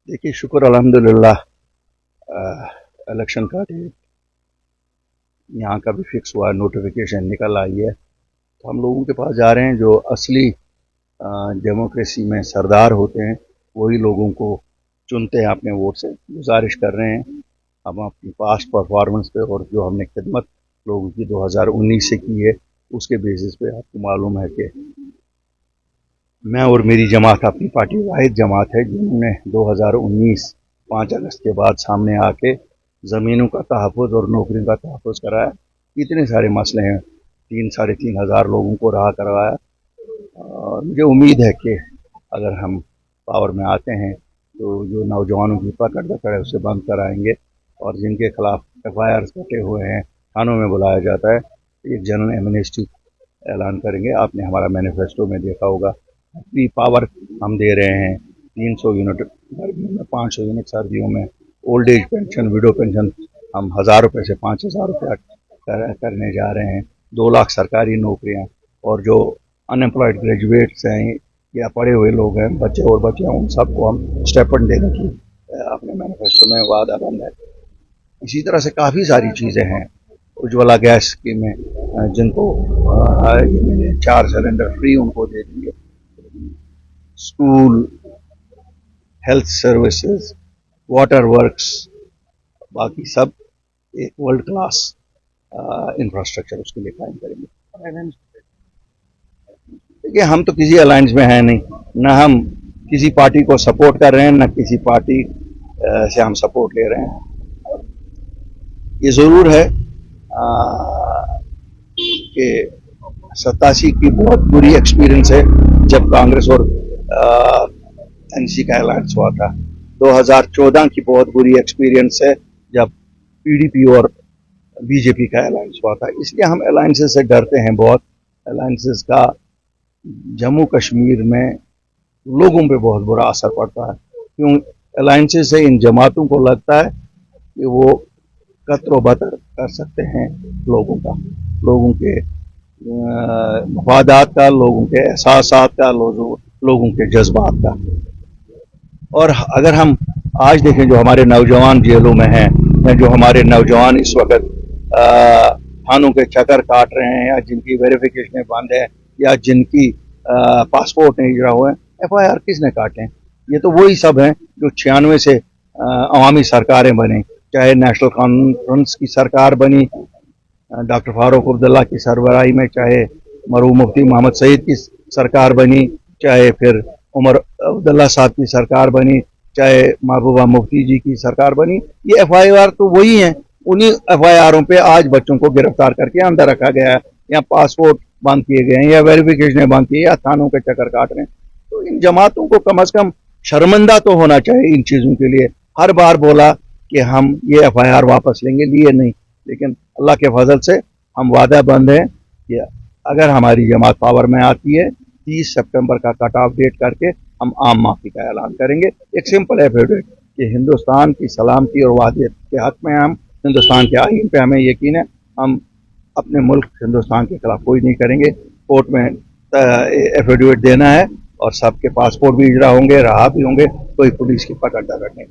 देखिए, शुक्र अल्हम्दुलिल्लाह। इलेक्शन का डेट यहाँ का भी फिक्स हुआ, नोटिफिकेशन निकल आई है। तो हम लोगों के पास जा रहे हैं जो असली डेमोक्रेसी में सरदार होते हैं, वही लोगों को चुनते हैं अपने वोट से। गुजारिश कर रहे हैं हम अपनी पास्ट परफॉर्मेंस पे और जो हमने खिदमत लोगों की 2019 से की है उसके बेसिस पे आपको मालूम है कि मैं और मेरी जमात अपनी पार्टी वाहिद जमात है जिन्होंने 2019 5 अगस्त के बाद सामने आके ज़मीनों का तहफ़्फ़ुज़ और नौकरियों का तहफ़्फ़ुज़ कराया। इतने सारे मसले हैं, 3-3.5 हज़ार लोगों को रहा करवाया। और मुझे उम्मीद है कि अगर हम पावर में आते हैं तो जो नौजवानों की पकड़ दकड़ है उसे बंद कराएंगे और जिनके खिलाफ FIR कटे हुए हैं थानों में बुलाया जाता है, एक जनरल एमनेस्टी ऐलान करेंगे। आपने हमारा मैनिफेस्टो में देखा होगा, फ्री पावर हम दे रहे हैं, 300 यूनिट गर्मियों में, 500 यूनिट सर्दियों में, old age pension, window pension हम 1000 रुपये से 5000 रुपया करने जा रहे हैं, 2 लाख सरकारी नौकरियां, और जो अनएम्प्लॉयड ग्रेजुएट्स हैं या पढ़े हुए लोग हैं, बच्चे और बच्चियां, उन सबको हम स्टेपन देने की अपने मैनिफेस्टो में वादा बंद है। इसी तरह से काफ़ी सारी चीज़ें हैं। उज्ज्वला गैस स्कीम में जिनको 4 सिलेंडर फ्री उनको दे दिए, school, health services, water works, बाकी सब एक वर्ल्ड क्लास इंफ्रास्ट्रक्चर उसके लिए कायम करेंगे। देखिए, हम तो किसी अलायंस में हैं नहीं, न हम किसी पार्टी को सपोर्ट कर रहे हैं, न किसी पार्टी से हम सपोर्ट ले रहे हैं। ये ज़रूर है कि 87 की बहुत बुरी एक्सपीरियंस है जब कांग्रेस और NC का अलायंस हुआ था। 2014 की बहुत बुरी एक्सपीरियंस है जब PDP और BJP का अलायंस हुआ था। इसलिए हम अलायंसेस से डरते हैं बहुत। अलायंसेस का जम्मू कश्मीर में लोगों पे बहुत बुरा असर पड़ता है, क्यों अलायंसेस से इन जमातों को लगता है कि वो कत्रो बतर कर सकते हैं लोगों का, लोगों के मफादात का, लोगों के एहसासात का, लोगों के जज्बात का। और अगर हम आज देखें जो हमारे नौजवान जेलों में हैं, या जो हमारे नौजवान इस वक्त थानों के चक्कर काट रहे हैं, या जिनकी वेरिफिकेशन बंद है, या जिनकी पासपोर्ट नहीं जुड़ा हुए हैं, FIR किसने काटे हैं? ये तो वही सब हैं जो 96 से अवामी सरकारें बनी, चाहे नेशनल कॉन्फ्रेंस की सरकार बनी डॉक्टर फारूक अब्दुल्ला की सरबराही में, चाहे मरहूम मुफ्ती मोहम्मद सईद की सरकार बनी, चाहे फिर उमर अब्दुल्ला साहब की सरकार बनी, चाहे महबूबा मुफ्ती जी की सरकार बनी। ये FIR तो वही हैं। उन्हीं FIRों पे आज बच्चों को गिरफ्तार करके अंदर रखा गया है, या पासपोर्ट बंद किए गए हैं, या वेरिफिकेशन बंद किए, या थानों के चक्कर काट रहे हैं। तो इन जमातों को कम से कम शर्मिंदा तो होना चाहिए इन चीज़ों के लिए। हर बार बोला कि हम ये FIR वापस लेंगे, लिए नहीं, लेकिन अल्लाह के फजल से हम वादा बंद हैं कि अगर हमारी जमात पावर में आती है, 30 सितंबर का कट ऑफ डेट करके हम आम माफी का ऐलान करेंगे। एक सिंपल एफिडेविट कि हिंदुस्तान की सलामती और वादियत के हक में हम, हिंदुस्तान के आईन पे हमें यकीन है, हम अपने मुल्क हिंदुस्तान के खिलाफ कोई नहीं करेंगे। कोर्ट में एफिडेविट देना है और सबके पासपोर्ट भी इजरा होंगे, रहा भी होंगे, कोई पुलिस की पकड़ दकड़ नहीं।